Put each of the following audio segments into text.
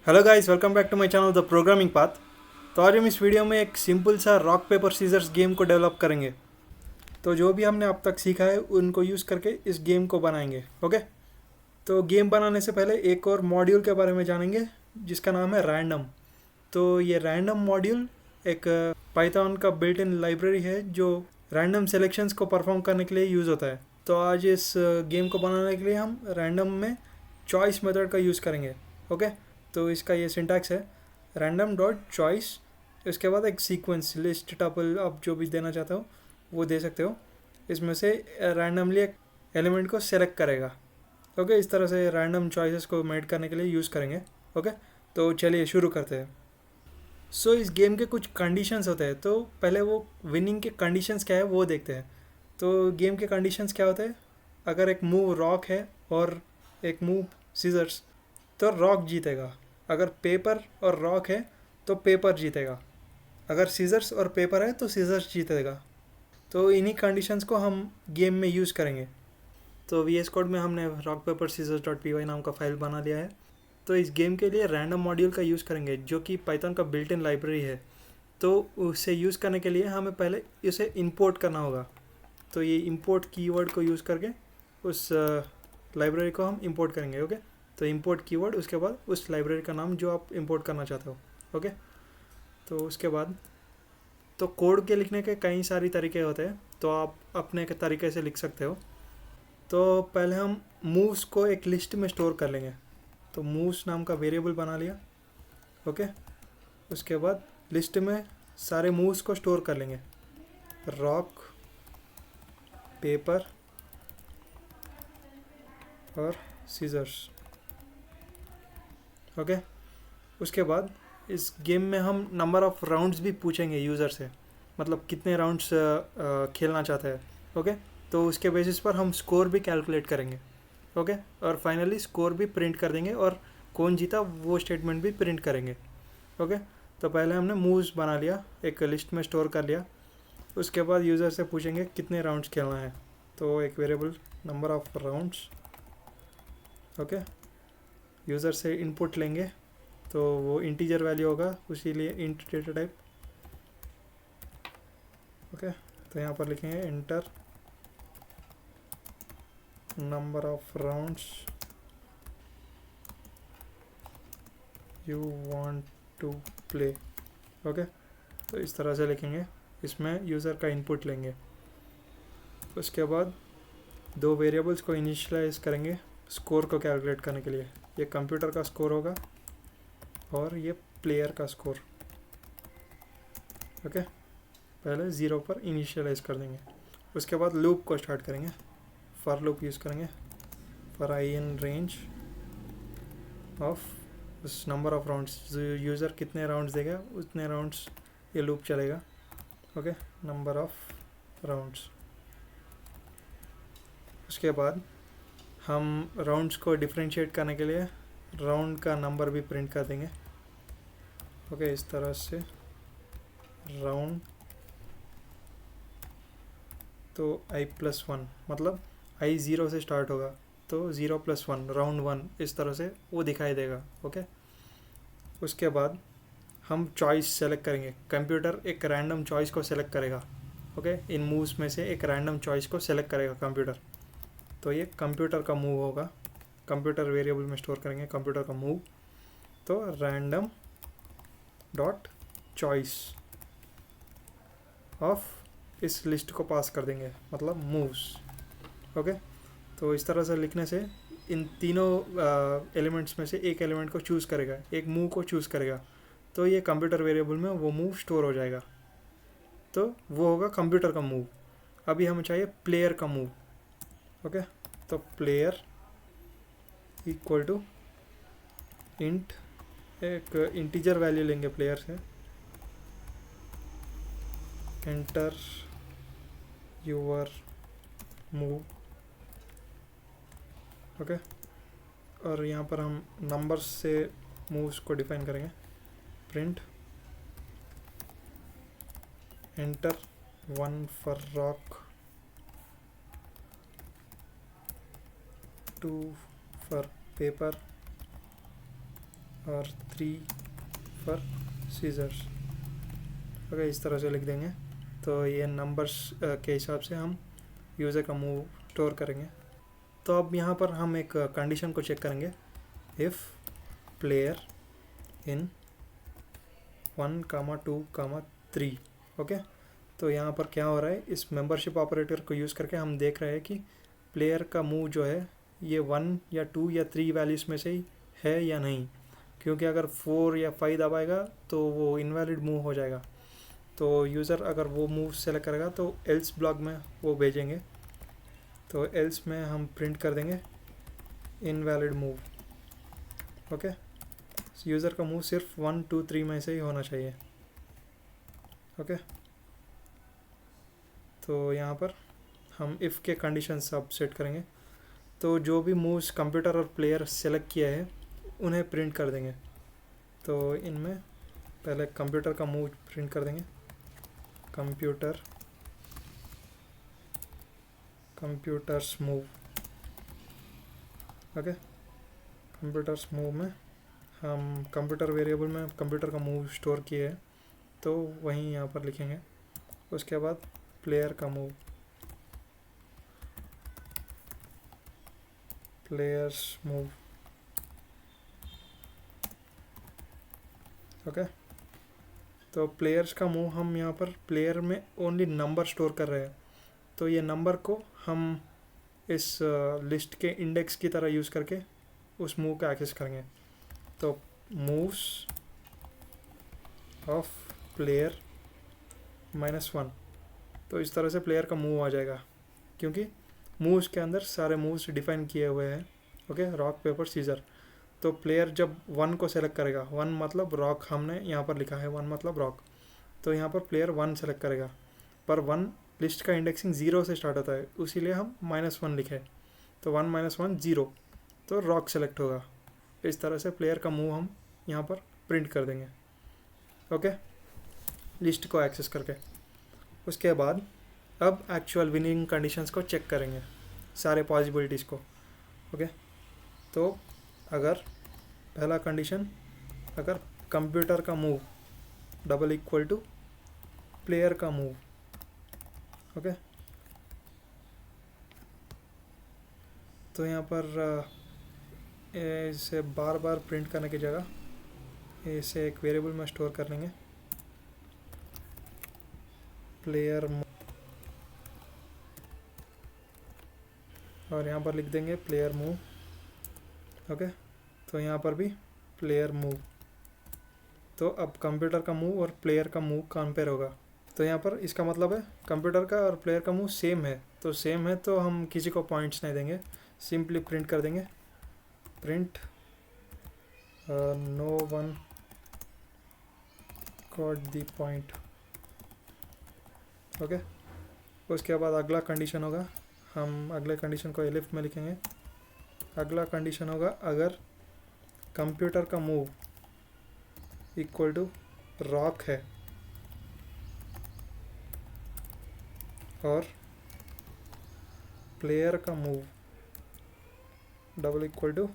Hello guys, welcome back to my channel the programming path. तो आज हम इस वीडियो में एक सिंपल सा रॉक पेपर सीजर्स गेम को डेवलप करेंगे। तो जो भी हमने अब तक सीखा है उनको यूज़ करके इस गेम को बनाएंगे। ओके, तो गेम बनाने से पहले एक और मॉड्यूल के बारे में जानेंगे जिसका नाम है रैंडम। तो ये रैंडम मॉड्यूल एक पाइथन का बिल्ट इन लाइब्रेरी है जो रैंडम सेलेक्शंस को परफॉर्म करने के लिए यूज़ होता है। तो आज इस गेम को बनाने के लिए हम रैंडम में चॉइस मेथड का यूज़ करेंगे। ओके, तो इसका ये सिंटैक्स है रैंडम डॉट चॉइस, इसके बाद एक सीक्वेंस लिस्ट टपल आप जो भी देना चाहते हो वो दे सकते हो। इसमें से रैंडमली एक एलिमेंट को सेलेक्ट करेगा। ओके, इस तरह से रैंडम चॉइसेस को मेड करने के लिए यूज़ करेंगे। ओके, तो चलिए शुरू करते हैं। सो इस गेम के कुछ कंडीशंस होते हैं, तो पहले वो विनिंग के कंडीशंस क्या है वो देखते हैं। तो गेम के कंडीशंस क्या होते हैं? अगर एक मूव रॉक है और एक मूव सीजर्स तो रॉक जीतेगा। अगर पेपर और रॉक है तो पेपर जीतेगा। अगर सीजर्स और पेपर है तो सीजर्स जीतेगा। तो इन्हीं कंडीशंस को हम गेम में यूज़ करेंगे। तो वी एस कोड में हमने rock paper scissors dot p y नाम का फाइल बना लिया है। तो इस गेम के लिए रैंडम मॉड्यूल का यूज़ करेंगे जो कि पाइथन का बिल्ट इन लाइब्रेरी है। तो उसे यूज़ करने के लिए हमें पहले इसे इंपोर्ट करना होगा। तो ये इंपोर्ट कीवर्ड को यूज़ करके उस लाइब्रेरी को हम इंपोर्ट करेंगे। ओके, तो इंपोर्ट कीवर्ड, उसके बाद उस लाइब्रेरी का नाम जो आप इंपोर्ट करना चाहते हो। ओके, तो उसके बाद तो कोड के लिखने के कई सारी तरीके होते हैं, तो आप अपने के तरीके से लिख सकते हो। तो पहले हम मूव्स को एक लिस्ट में स्टोर कर लेंगे। तो मूव्स नाम का वेरिएबल बना लिया। ओके, उसके बाद लिस्ट में सारे मूव्स को स्टोर कर लेंगे। रॉक, पेपर और सीजर्स। ओके, उसके बाद इस गेम में हम नंबर ऑफ़ राउंड्स भी पूछेंगे यूज़र से, मतलब कितने राउंड्स खेलना चाहते हैं। ओके, तो उसके बेसिस पर हम स्कोर भी कैलकुलेट करेंगे। ओके, और फाइनली स्कोर भी प्रिंट कर देंगे और कौन जीता वो स्टेटमेंट भी प्रिंट करेंगे। ओके, तो पहले हमने मूव्स बना लिया, एक लिस्ट में स्टोर कर लिया। उसके बाद यूज़र से पूछेंगे कितने राउंड्स खेलना है, तो एक variable number of rounds. Okay, user से इनपुट लेंगे तो वो इंटीजर वैल्यू होगा, उसीलिए इंट डेटा टाइप। ओके, तो यहाँ पर लिखेंगे enter number of rounds you want to play. Okay, तो इस तरह से लिखेंगे, इसमें यूज़र का इनपुट लेंगे। उसके बाद दो वेरिएबल्स को इनिशियलाइज करेंगे स्कोर को कैलकुलेट करने के लिए। ये कंप्यूटर का स्कोर होगा और ये प्लेयर का स्कोर। ओके, पहले ज़ीरो पर इनिशियलाइज कर देंगे। उसके बाद लूप को स्टार्ट करेंगे, फॉर लूप यूज़ करेंगे। For I in range of उस नंबर ऑफ राउंड्स, यूज़र कितने राउंड्स देगा उतने राउंड्स ये लूप चलेगा। Okay, number of rounds. उसके बाद हम राउंड्स को डिफ्रेंशिएट करने के लिए राउंड का नंबर भी प्रिंट कर देंगे। ओके, इस तरह से राउंड, तो i+1 मतलब i ज़ीरो से स्टार्ट होगा, तो 0+1 राउंड 1 इस तरह से वो दिखाई देगा। ओके, उसके बाद हम चॉइस सेलेक्ट करेंगे। कंप्यूटर एक रैंडम चॉइस को सेलेक्ट करेगा। ओके, इन मूव्स में से एक रैंडम चॉइस को सेलेक्ट करेगा कंप्यूटर, तो ये कंप्यूटर का मूव होगा। कंप्यूटर वेरिएबल में स्टोर करेंगे कंप्यूटर का मूव। तो रैंडम डॉट चॉइस ऑफ इस लिस्ट को पास कर देंगे, मतलब मूव्स। ओके, तो इस तरह से लिखने से इन तीनों एलिमेंट्स में से एक एलिमेंट को चूज़ करेगा, एक मूव को चूज़ करेगा, तो ये कंप्यूटर वेरिएबल में वो मूव स्टोर हो जाएगा। तो वो होगा कंप्यूटर का मूव। अभी हमें चाहिए प्लेयर का मूव। ओके, तो प्लेयर इक्वल टू इंट, एक इंटीजर वैल्यू लेंगे प्लेयर से, एंटर यूर मूव। ओके, और यहाँ पर हम नंबर्स से मूव्स को डिफाइन करेंगे। Print enter 1 for rock, 2 for paper और 3 फॉर सीजर्स। ओके, इस तरह से लिख देंगे। तो ये नंबर्स के हिसाब से हम यूज़र का मूव स्टोर करेंगे। तो अब यहाँ पर हम एक कंडीशन को चेक करेंगे, इफ़ प्लेयर इन 1, 2, 3। ओके, तो यहाँ पर क्या हो रहा है, इस मेंबरशिप ऑपरेटर को यूज़ करके हम देख रहे हैं कि प्लेयर का मूव जो है ये 1 या 2 या 3 वैल्यूज़ में से ही है या नहीं, क्योंकि अगर 4 या 5 दबाएगा तो वो इनवैलिड मूव हो जाएगा। तो यूज़र अगर वो मूव सेलेक्ट करेगा तो एल्स ब्लॉक में वो भेजेंगे। तो एल्स में हम प्रिंट कर देंगे इनवैलिड मूव। ओके, यूज़र का मूव सिर्फ 1, 2, 3 में से ही होना चाहिए। ओके, तो यहाँ पर हम इफ़ के कंडीशन सब सेट करेंगे। तो जो भी मूव्स कंप्यूटर और प्लेयर सेलेक्ट किया है उन्हें प्रिंट कर देंगे। तो इनमें पहले कंप्यूटर का मूव प्रिंट कर देंगे, computers move. Okay, computers move में हम कंप्यूटर वेरिएबल में कंप्यूटर का मूव स्टोर किए है तो वहीं यहाँ पर लिखेंगे। उसके बाद प्लेयर का मूव, प्लेयर्स मूव। ओके, तो प्लेयर्स का मूव हम यहाँ पर प्लेयर में ओनली नंबर स्टोर कर रहे हैं, तो ये नंबर को हम इस लिस्ट के इंडेक्स की तरह यूज़ करके उस मूव का एक्सेस करेंगे। तो मूव्स ऑफ प्लेयर -1, तो इस तरह से प्लेयर का मूव आ जाएगा, क्योंकि मूव्स के अंदर सारे मूव्स डिफाइन किए हुए हैं। Okay, rock paper scissor. तो प्लेयर जब 1 को सेलेक्ट करेगा, 1 मतलब रॉक, हमने यहाँ पर लिखा है 1 मतलब रॉक, तो यहाँ पर प्लेयर 1 सेलेक्ट करेगा। पर 1 लिस्ट का इंडेक्सिंग 0 से स्टार्ट होता है, इसीलिए हम -1 लिखे। तो 1 - 1 0, तो रॉक सेलेक्ट होगा। इस तरह से प्लेयर का मूव हम यहाँ पर प्रिंट कर देंगे। ओके, लिस्ट को एक्सेस करके। उसके बाद अब एक्चुअल विनिंग कंडीशंस को चेक करेंगे, सारे पॉसिबिलिटीज़ को। ओके, तो अगर पहला कंडीशन, अगर कंप्यूटर का मूव = प्लेयर का मूव। ओके, तो यहाँ पर इसे बार बार प्रिंट करने की जगह इसे एक वेरिएबल में स्टोर कर लेंगे, प्लेयर मूव, और यहाँ पर लिख देंगे प्लेयर मूव। ओके, तो यहाँ पर भी प्लेयर मूव। तो अब कंप्यूटर का मूव और प्लेयर का मूव कंपेयर होगा। तो यहाँ पर इसका मतलब है कंप्यूटर का और प्लेयर का मूव सेम है, तो सेम है तो हम किसी को पॉइंट्स नहीं देंगे, सिंपली प्रिंट कर देंगे, print no one got the point. Okay, उसके बाद अगला कंडीशन होगा, हम अगले कंडीशन को एलिफ में लिखेंगे। अगला कंडीशन होगा, अगर कंप्यूटर का मूव = रॉक है और प्लेयर का मूव =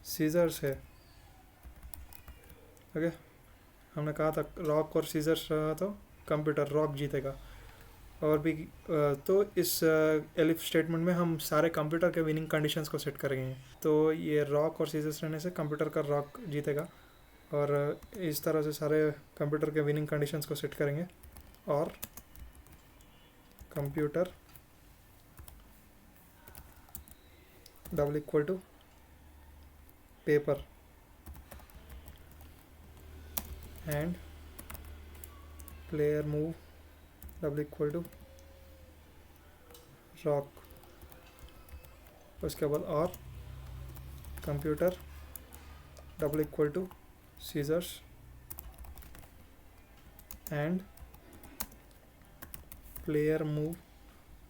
सीजर्स है। ओके, हमने कहा था रॉक और सीजर्स रहा तो कंप्यूटर रॉक जीतेगा। और भी तो इस एलिफ स्टेटमेंट में हम सारे कंप्यूटर के विनिंग कंडीशंस को सेट करेंगे। तो ये रॉक और सीजर्स रहने से कंप्यूटर का रॉक जीतेगा, और इस तरह से सारे कंप्यूटर के विनिंग कंडीशंस को सेट करेंगे। और computer = paper and player move = rock. उसके बाद और computer = scissors and player move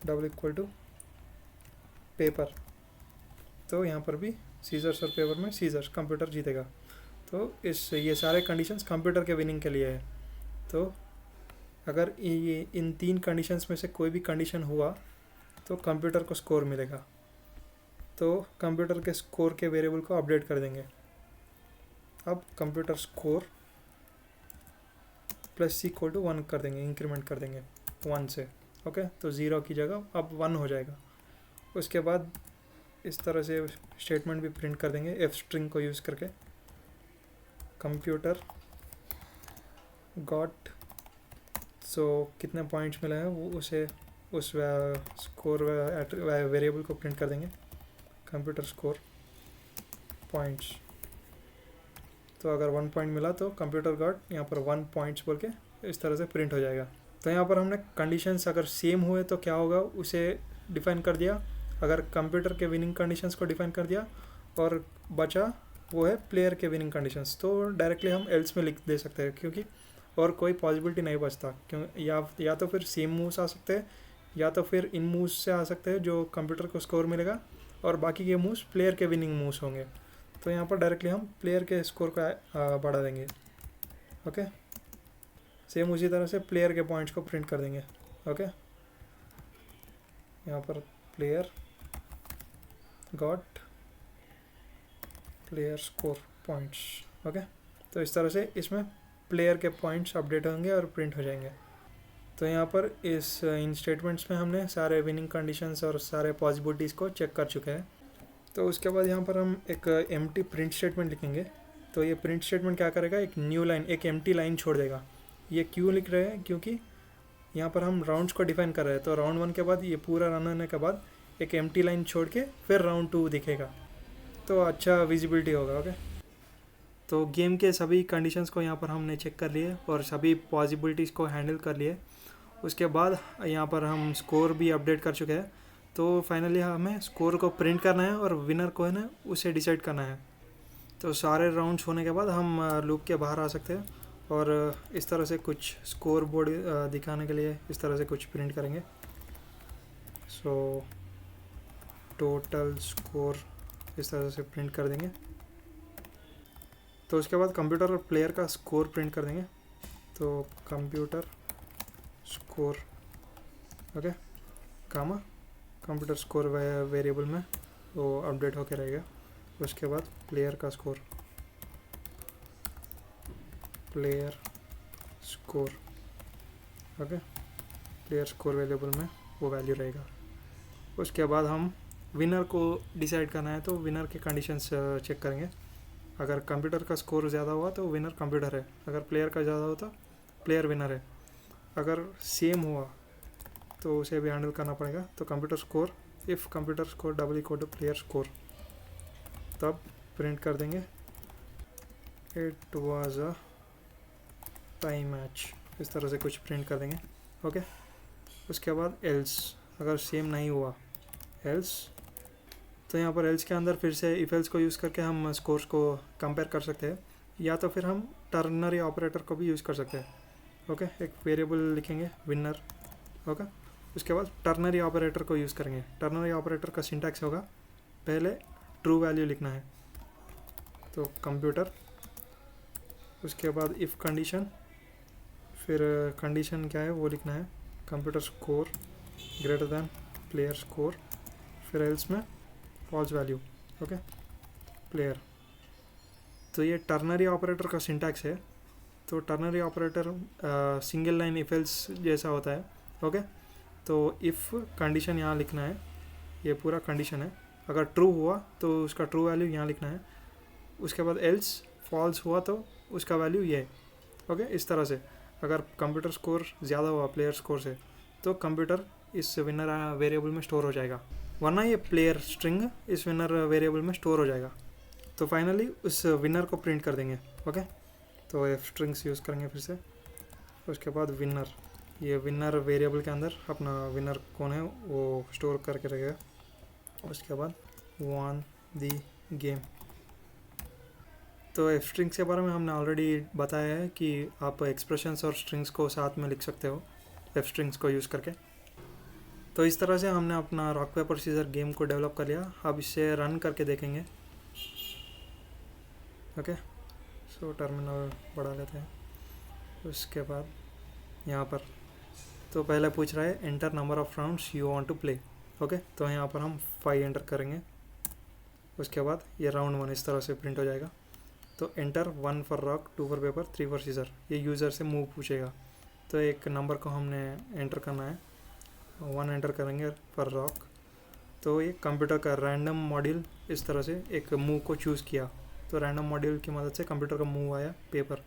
= paper. तो यहाँ पर भी सीजर्स और पेपर में सीजर्स, कंप्यूटर जीतेगा। तो ये सारे कंडीशंस कंप्यूटर के विनिंग के लिए है। तो अगर ये इन 3 कंडीशंस में से कोई भी कंडीशन हुआ तो कंप्यूटर को स्कोर मिलेगा। तो कंप्यूटर के स्कोर के वेरिएबल को अपडेट कर देंगे। अब computer score plus c equal to 1 कर देंगे, इंक्रीमेंट कर देंगे 1 से। ओके, तो 0 की जगह अब 1 हो जाएगा। उसके बाद इस तरह से स्टेटमेंट भी प्रिंट कर देंगे एफ स्ट्रिंग को यूज़ करके। कंप्यूटर गॉट, सो कितने पॉइंट्स मिले हैं वो उसे उस स्कोर वेरिएबल को प्रिंट कर देंगे, कंप्यूटर स्कोर पॉइंट्स। तो अगर 1 पॉइंट मिला तो कंप्यूटर गॉट यहाँ पर 1 पॉइंट्स बोल के इस तरह से प्रिंट हो जाएगा। तो यहाँ पर हमने कंडीशंस अगर सेम हुए तो क्या होगा उसे डिफाइन कर दिया, अगर कंप्यूटर के विनिंग कंडीशंस को डिफाइन कर दिया, और बचा वो है प्लेयर के विनिंग कंडीशंस, तो डायरेक्टली हम एल्स में लिख दे सकते हैं, क्योंकि और कोई पॉसिबिलिटी नहीं बचता। क्यों, या तो फिर सेम मूव्स आ सकते हैं, या तो फिर इन मूव्स से आ सकते हैं जो कंप्यूटर को स्कोर मिलेगा, और बाकी के मूव्स प्लेयर के विनिंग मूव्स होंगे। तो यहाँ पर डायरेक्टली हम प्लेयर के स्कोर को बढ़ा देंगे। ओके, सेम उसी तरह से प्लेयर के पॉइंट्स को प्रिंट कर देंगे। ओके, यहाँ पर player got player score points. Okay, तो इस तरह से इसमें प्लेयर के पॉइंट्स अपडेट होंगे और प्रिंट हो जाएंगे। तो यहाँ पर इन स्टेटमेंट्स में हमने सारे विनिंग कंडीशंस और सारे पॉसिबिलिटीज़ को चेक कर चुके हैं। तो उसके बाद यहाँ पर हम एक एम्प्टी प्रिंट स्टेटमेंट लिखेंगे। तो ये प्रिंट स्टेटमेंट क्या करेगा, एक न्यू लाइन, एक एम्प्टी लाइन छोड़ देगा। ये क्यों लिख रहे हैं, क्योंकि यहाँ पर हम राउंड्स को डिफाइन कर रहे हैं। तो राउंड 1 के बाद ये पूरा रन होने के बाद एक एम्प्टी लाइन छोड़ के फिर राउंड 2 दिखेगा, तो अच्छा विजिबिलिटी होगा। ओके, तो गेम के सभी कंडीशंस को यहाँ पर हमने चेक कर लिए और सभी पॉसिबिलिटीज़ को हैंडल कर लिए। उसके बाद यहाँ पर हम स्कोर भी अपडेट कर चुके हैं। तो फाइनली हमें स्कोर को प्रिंट करना है और विनर को है ना उसे डिसाइड करना है। तो सारे राउंड्स होने के बाद हम लूप के बाहर आ सकते हैं और इस तरह से कुछ स्कोर बोर्ड दिखाने के लिए इस तरह से कुछ प्रिंट करेंगे। सो टोटल स्कोर इस तरह से प्रिंट कर देंगे। तो उसके बाद कंप्यूटर और प्लेयर का स्कोर प्रिंट कर देंगे। तो कंप्यूटर स्कोर, ओके, कामा कंप्यूटर स्कोर वेरिएबल में वो अपडेट होके रहेगा। उसके बाद प्लेयर का score, player score, okay, player score variable में वो वैल्यू रहेगा। उसके बाद हम विनर को डिसाइड करना है, तो विनर के कंडीशंस चेक करेंगे। अगर कंप्यूटर का स्कोर ज़्यादा हुआ तो विनर कंप्यूटर है, अगर प्लेयर का ज़्यादा हुआ तो प्लेयर विनर है। अगर सेम हुआ तो उसे भी हैंडल करना पड़ेगा। तो computer score, if computer score double equal to player score, तब प्रिंट कर देंगे it was a time match, इस तरह से कुछ प्रिंट कर देंगे। ओके, उसके बाद एल्स, अगर सेम नहीं हुआ एल्स, तो यहाँ पर एल्स के अंदर फिर से इफ एल्स को यूज़ करके हम स्कोर्स को कंपेयर कर सकते हैं, या तो फिर हम टर्नरी ऑपरेटर को भी यूज़ कर सकते हैं। ओके, एक वेरिएबल लिखेंगे विनर। ओके, उसके बाद टर्नरी ऑपरेटर को यूज़ करेंगे। टर्नरी ऑपरेटर का सिंटैक्स होगा, पहले ट्रू वैल्यू लिखना है, तो कंप्यूटर, उसके बाद इफ़ कंडीशन, फिर कंडीशन क्या है वो लिखना है, computer score greater than player score, फिर एल्स में फॉल्स वैल्यू। Okay, player. तो ये टर्नरी ऑपरेटर का सिंटैक्स है। तो ternary operator single line if else जैसा होता है। ओके, तो इफ़ कंडीशन यहाँ लिखना है, ये पूरा कंडीशन है। अगर ट्रू हुआ तो उसका ट्रू वैल्यू यहाँ लिखना है। उसके बाद एल्स फॉल्स हुआ तो उसका वैल्यू ये है। ओके, इस तरह से अगर कंप्यूटर स्कोर ज़्यादा हुआ प्लेयर स्कोर से तो कंप्यूटर इस विनर वेरिएबल में स्टोर हो जाएगा, वरना ये प्लेयर स्ट्रिंग इस विनर वेरिएबल में स्टोर हो जाएगा। तो फाइनली उस विनर को प्रिंट कर देंगे। ओके, तो एफ स्ट्रिंग्स यूज़ करेंगे फिर से। उसके बाद विनर, ये विनर वेरिएबल के अंदर अपना विनर कौन है वो स्टोर करके रखेगा। उसके बाद वन दी गेम। तो एफ स्ट्रिंग्स के बारे में हमने ऑलरेडी बताया है कि आप एक्सप्रेशंस और स्ट्रिंग्स को साथ में लिख सकते हो एफ स्ट्रिंग्स को यूज़ करके। तो इस तरह से हमने अपना रॉक पेपर सीजर गेम को डेवलप कर लिया। अब इसे रन करके देखेंगे। ओके, सो टर्मिनल बढ़ा लेते हैं। उसके बाद यहाँ पर तो पहले पूछ रहा है enter number of rounds you want to play. Okay, तो यहाँ पर हम 5 एंटर करेंगे। उसके बाद ये राउंड 1 इस तरह से प्रिंट हो जाएगा। तो enter 1 for rock, 2 for paper, 3 for scissor, ये यूज़र से मूव पूछेगा। तो एक नंबर को हमने एंटर करना है, 1 एंटर करेंगे फॉर रॉक। तो ये कंप्यूटर का रैंडम मॉड्यूल इस तरह से एक मूव को चूज़ किया। तो रैंडम मॉड्यूल की मदद से कंप्यूटर का मूव आया पेपर,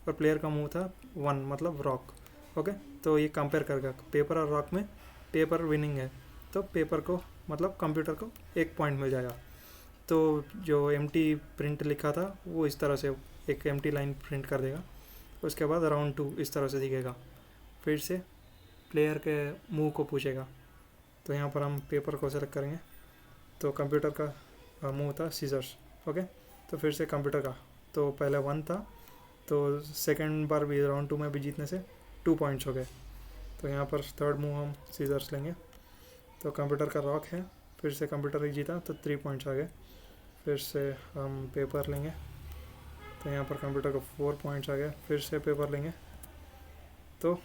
और प्लेयर का मूव था 1 मतलब रॉक। ओके, तो ये कंपेयर करेगा पेपर और रॉक में, पेपर विनिंग है तो पेपर को मतलब कंप्यूटर को 1 पॉइंट मिल जाएगा। तो जो एम्प्टी प्रिंट लिखा था वो इस तरह से एक एम्प्टी लाइन प्रिंट कर देगा। उसके बाद राउंड 2 इस तरह से दिखेगा, फिर से प्लेयर के मूव को पूछेगा। तो यहाँ पर हम पेपर को सेलेक्ट करेंगे, तो कंप्यूटर का मूव था सीजर्स। ओके, तो फिर से कंप्यूटर का, तो पहले 1 था, तो सेकंड बार भी राउंड 2 में भी जीतने से 2 पॉइंट्स हो गए। तो यहाँ पर थर्ड मूव हम सीजर्स लेंगे, तो कंप्यूटर का रॉक है, फिर से कंप्यूटर ही जीता तो 3 पॉइंट्स आ गए। फिर से हम पेपर लेंगे, तो यहाँ पर कंप्यूटर को 4 पॉइंट्स आ गए। फिर से पेपर लेंगे, तो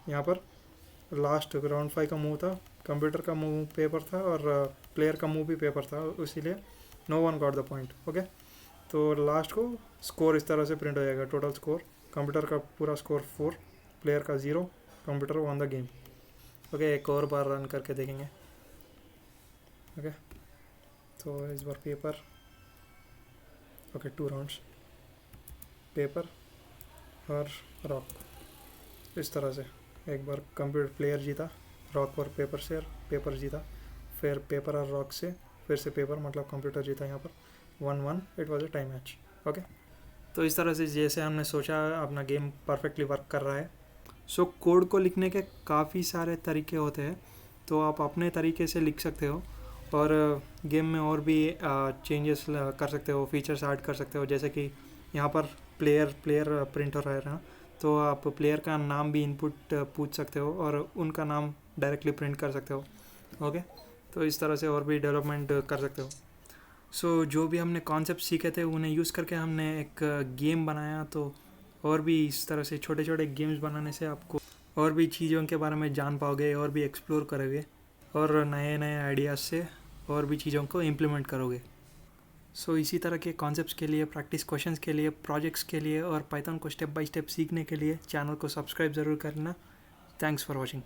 यहाँ पर लास्ट राउंड 5 का मूव था, कंप्यूटर का मूव पेपर था और प्लेयर का मूव भी पेपर था, इसीलिए no one got the point. Okay, तो लास्ट को स्कोर इस तरह से प्रिंट हो जाएगा, टोटल स्कोर कंप्यूटर का पूरा स्कोर 4, प्लेयर का 0, computer one the game. Okay, एक और बार रन करके देखेंगे। ओके, तो इस बार पेपर, ओके 2 राउंड्स पेपर और रॉक, इस तरह से एक बार कंप्यूटर प्लेयर जीता रॉक और पेपर से, और पेपर जीता, फिर पेपर और रॉक से, फिर से पेपर मतलब कंप्यूटर जीता। यहाँ पर 1-1, it was a time match. Okay, तो इस तरह से जैसे हमने सोचा अपना गेम परफेक्टली वर्क कर रहा है। सो कोड को लिखने के काफ़ी सारे तरीके होते हैं, तो आप अपने तरीके से लिख सकते हो और गेम में और भी चेंजेस कर सकते हो, फीचर्स ऐड कर सकते हो। जैसे कि यहाँ पर प्लेयर प्रिंट हो रहा है ना, तो आप प्लेयर का नाम भी इनपुट पूछ सकते हो और उनका नाम डायरेक्टली प्रिंट कर सकते हो। ओके, तो इस तरह से और भी डेवलपमेंट कर सकते हो। सो जो भी हमने कॉन्सेप्ट सीखे थे उन्हें यूज़ करके हमने एक गेम बनाया। तो और भी इस तरह से छोटे छोटे गेम्स बनाने से आपको और भी चीज़ों के बारे में जान पाओगे और भी एक्सप्लोर करोगे और नए नए आइडियाज़ से और भी चीज़ों को इम्प्लीमेंट करोगे। सो इसी तरह के कॉन्सेप्ट्स के लिए, प्रैक्टिस क्वेश्चंस के लिए, प्रोजेक्ट्स के लिए और पाइथन को स्टेप बाय स्टेप सीखने के लिए चैनल को सब्सक्राइब ज़रूर करना। Thanks for watching.